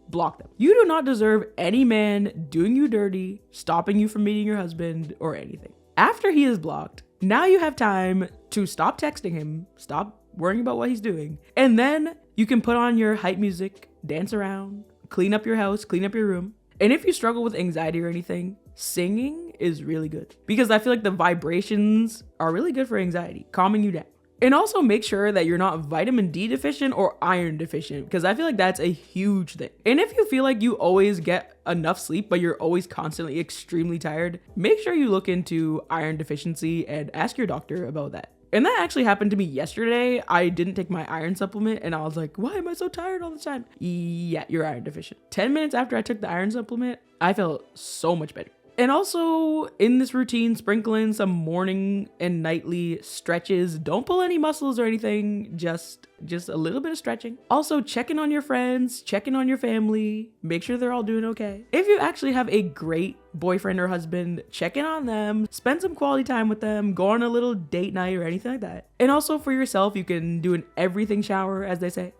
Speaker 6: block them. You do not deserve any man doing you dirty, stopping you from meeting your husband, or anything. After he is blocked, now you have time to stop texting him, stop worrying about what he's doing, and then you can put on your hype music, dance around, clean up your house, clean up your room. And if you struggle with anxiety or anything, singing is really good because I feel like the vibrations are really good for anxiety, calming you down. And also make sure that you're not vitamin D deficient or iron deficient because I feel like that's a huge thing. And if you feel like you always get enough sleep, but you're always constantly extremely tired, make sure you look into iron deficiency and ask your doctor about that. And that actually happened to me yesterday. I didn't take my iron supplement and I was like, why am I so tired all the time? Yeah, you're iron deficient. 10 minutes after I took the iron supplement, I felt so much better. And also in this routine, sprinkle in some morning and nightly stretches. Don't pull any muscles or anything, just a little bit of stretching. Also check in on your friends, check in on your family, make sure they're all doing okay. If you actually have a great boyfriend or husband, check in on them, spend some quality time with them, go on a little date night or anything like that. And also for yourself, you can do an everything shower, as they say.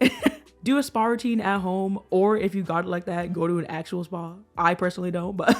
Speaker 6: Do a spa routine at home, or if you got it like that, go to an actual spa. I personally don't, but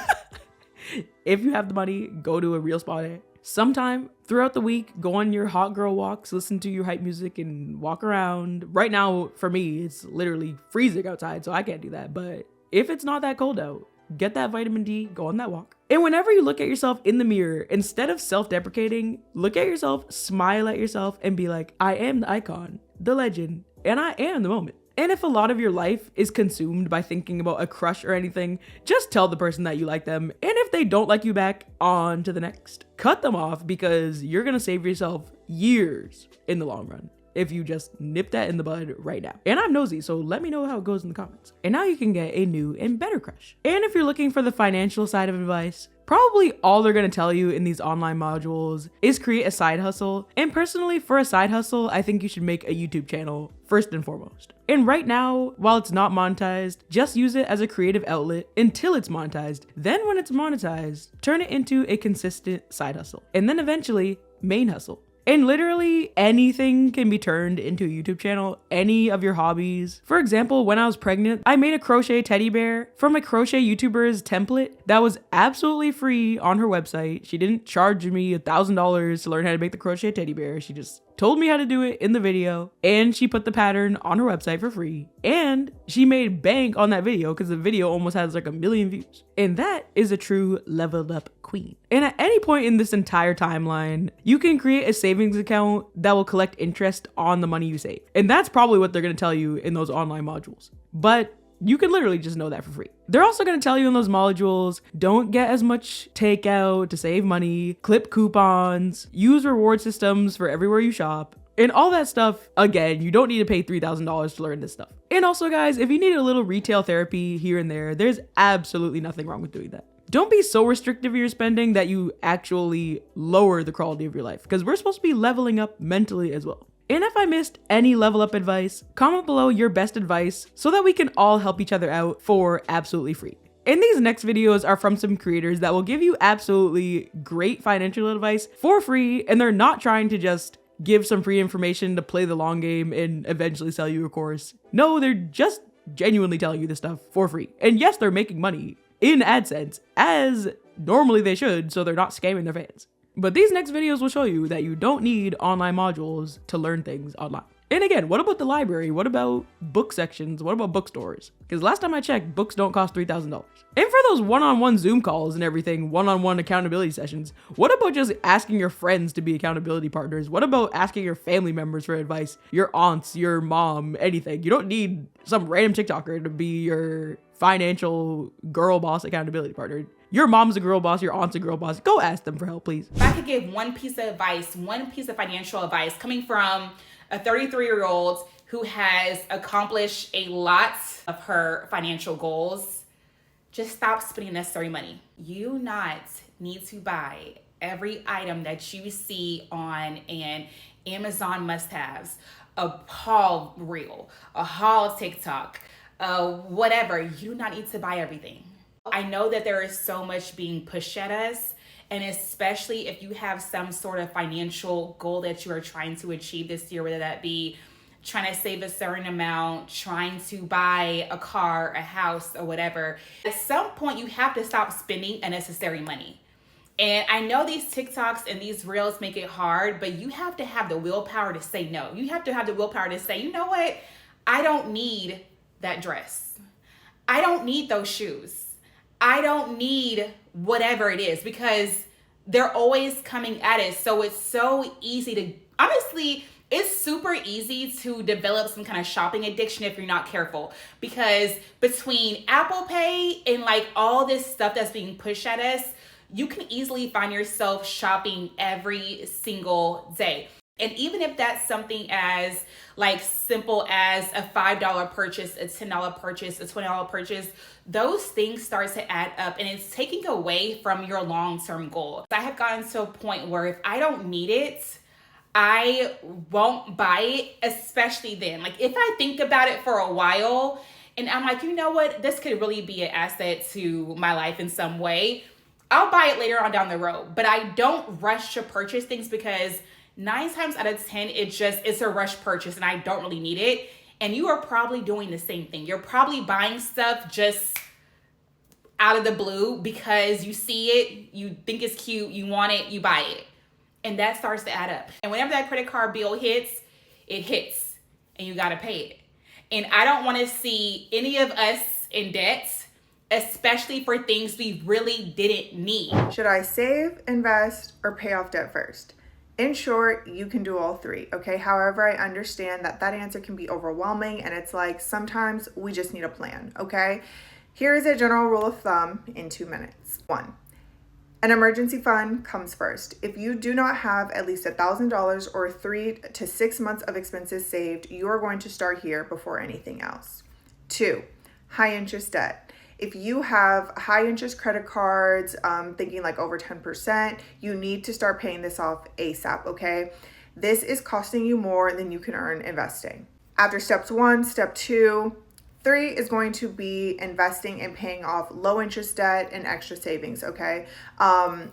Speaker 6: if you have the money, go to a real spa day. Sometime throughout the week, go on your hot girl walks, listen to your hype music and walk around. Right now, for me, it's literally freezing outside, so I can't do that. But if it's not that cold out, get that vitamin D, go on that walk. And whenever you look at yourself in the mirror, instead of self-deprecating, look at yourself, smile at yourself, and be like, I am the icon, the legend, and I am the moment. And if a lot of your life is consumed by thinking about a crush or anything, just tell the person that you like them. And if they don't like you back, on to the next. Cut them off because you're gonna save yourself years in the long run if you just nip that in the bud right now. And I'm nosy, so let me know how it goes in the comments. And now you can get a new and better crush. And if you're looking for the financial side of advice, probably all they're gonna tell you in these online modules is create a side hustle. And personally, for a side hustle, I think you should make a YouTube channel first and foremost. And right now, while it's not monetized, just use it as a creative outlet until it's monetized. Then when it's monetized, turn it into a consistent side hustle. And then eventually, main hustle. And literally anything can be turned into a YouTube channel, any of your hobbies. For example, when I was pregnant, I made a crochet teddy bear from a crochet YouTuber's template that was absolutely free on her website. She didn't charge me $1,000 to learn how to make the crochet teddy bear. She just told me how to do it in the video, and she put the pattern on her website for free, and she made bank on that video because the video almost has like 1 million views. And that is a true leveled up queen. And at any point in this entire timeline, you can create a savings account that will collect interest on the money you save. And that's probably what they're going to tell you in those online modules. But you can literally just know that for free. They're also going to tell you in those modules, don't get as much takeout to save money, clip coupons, use reward systems for everywhere you shop, and all that stuff. Again, you don't need to pay $3,000 to learn this stuff. And also guys, if you need a little retail therapy here and there, there's absolutely nothing wrong with doing that. Don't be so restrictive of your spending that you actually lower the quality of your life, because we're supposed to be leveling up mentally as well. And if I missed any level up advice, comment below your best advice so that we can all help each other out for absolutely free. And these next videos are from some creators that will give you absolutely great financial advice for free, and they're not trying to just give some free information to play the long game and eventually sell you a course. No, they're just genuinely telling you this stuff for free. And yes, they're making money in AdSense, as normally they should, so they're not scamming their fans. But these next videos will show you that you don't need online modules to learn things online. And again, what about the library? What about book sections? What about bookstores? Because last time I checked, books don't cost $3,000. And for those one-on-one Zoom calls and everything, one-on-one accountability sessions, what about just asking your friends to be accountability partners? What about asking your family members for advice? Your aunts, your mom, anything. You don't need some random TikToker to be your financial girl boss accountability partner. Your mom's a girl boss, your aunt's a girl boss. Go ask them for help, please.
Speaker 11: If I could give one piece of advice, one piece of financial advice coming from a 33-year-old who has accomplished a lot of her financial goals, just stop spending unnecessary money. You do not need to buy every item that you see on an Amazon must-haves, a haul reel, a haul TikTok, whatever. You do not need to buy everything. I know that there is so much being pushed at us, and especially if you have some sort of financial goal that you are trying to achieve this year, whether that be trying to save a certain amount, trying to buy a car, a house, or whatever. At some point, you have to stop spending unnecessary money. And I know these TikToks and these reels make it hard, but you have to have the willpower to say no. You have to have the willpower to say, you know what? I don't need that dress. I don't need those shoes. I don't need whatever it is, because they're always coming at us. So it's so easy to, honestly, it's super easy to develop some kind of shopping addiction if you're not careful, because between Apple Pay and like all this stuff that's being pushed at us, you can easily find yourself shopping every single day. And even if that's something as like simple as a $5 purchase, a $10 purchase, a $20 purchase, those things start to add up, and it's taking away from your long-term goal. I have gotten to a point where if I don't need it, I won't buy it, especially then. Like if I think about it for a while and I'm like, you know what, this could really be an asset to my life in some way, I'll buy it later on down the road. But I don't rush to purchase things, because 9 times out of 10, it's a rush purchase and I don't really need it. And you are probably doing the same thing. You're probably buying stuff just out of the blue because you see it, you think it's cute, you want it, you buy it. And that starts to add up. And whenever that credit card bill hits, it hits and you gotta pay it. And I don't wanna see any of us in debt, especially for things we really didn't need.
Speaker 12: Should I save, invest, or pay off debt first? In short, you can do all three, okay? However, I understand that answer can be overwhelming, and it's like sometimes we just need a plan, okay? Here is a general rule of thumb in 2 minutes. 1, an emergency fund comes first. If you do not have at least $1,000 or 3 to 6 months of expenses saved, you are going to start here before anything else. 2, high interest debt. If you have high interest credit cards, thinking like over 10%, you need to start paying this off ASAP, okay? This is costing you more than you can earn investing. After steps 1, step 2, 3 is going to be investing and paying off low interest debt and extra savings, okay?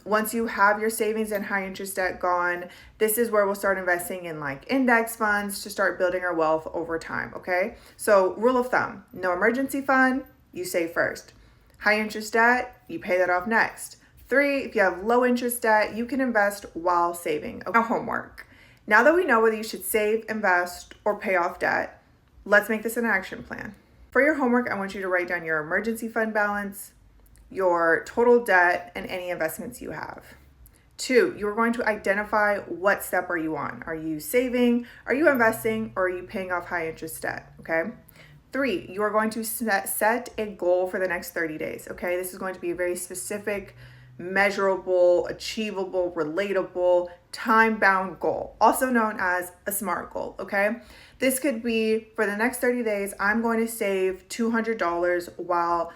Speaker 12: Once you have your savings and high interest debt gone, this is where we'll start investing in like index funds to start building our wealth over time, okay? So rule of thumb, no emergency fund, you save first. High interest debt, you pay that off next. 3, if you have low interest debt, you can invest while saving. Now homework. Now that we know whether you should save, invest, or pay off debt, let's make this an action plan. For your homework, I want you to write down your emergency fund balance, your total debt, and any investments you have. 2, you are going to identify what step are you on. Are you saving, are you investing, or are you paying off high interest debt, okay? 3, you are going to set a goal for the next 30 days, okay? This is going to be a very specific, measurable, achievable, relatable, time-bound goal, also known as a SMART goal, okay? This could be, for the next 30 days, I'm going to save $200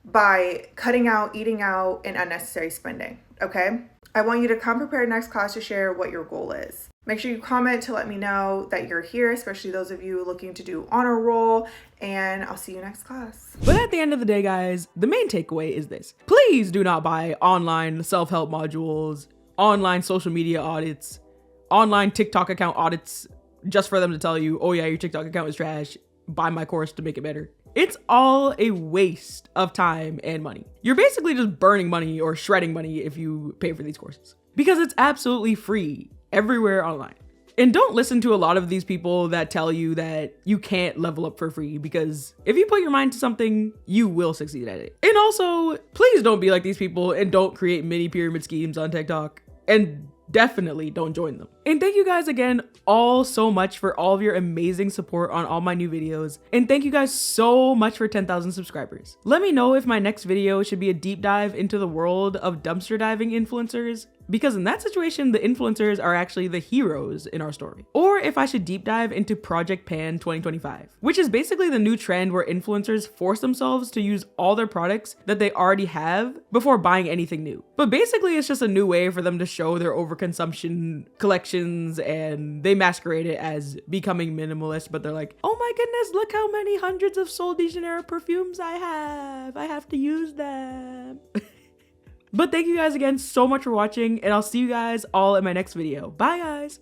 Speaker 12: by cutting out, eating out, and unnecessary spending, okay? I want you to come prepared next class to share what your goal is. Make sure you comment to let me know that you're here, especially those of you looking to do honor roll, and I'll see you next class.
Speaker 6: But at the end of the day, guys, the main takeaway is this. Please do not buy online self-help modules, online social media audits, online TikTok account audits, just for them to tell you, oh yeah, your TikTok account is trash, buy my course to make it better. It's all a waste of time and money. You're basically just burning money or shredding money if you pay for these courses, because it's absolutely free everywhere online. And don't listen to a lot of these people that tell you that you can't level up for free, because if you put your mind to something, you will succeed at it. And also, please don't be like these people and don't create mini pyramid schemes on TikTok, and definitely don't join them. And thank you guys again all so much for all of your amazing support on all my new videos. And thank you guys so much for 10,000 subscribers. Let me know if my next video should be a deep dive into the world of dumpster diving influencers, because in that situation, the influencers are actually the heroes in our story. Or if I should deep dive into Project Pan 2025, which is basically the new trend where influencers force themselves to use all their products that they already have before buying anything new. But basically, it's just a new way for them to show their overconsumption collections, and they masquerade it as becoming minimalist, but they're like, oh my goodness, look how many hundreds of Sol de Janeiro perfumes I have to use them. But thank you guys again so much for watching, and I'll see you guys all in my next video. Bye guys.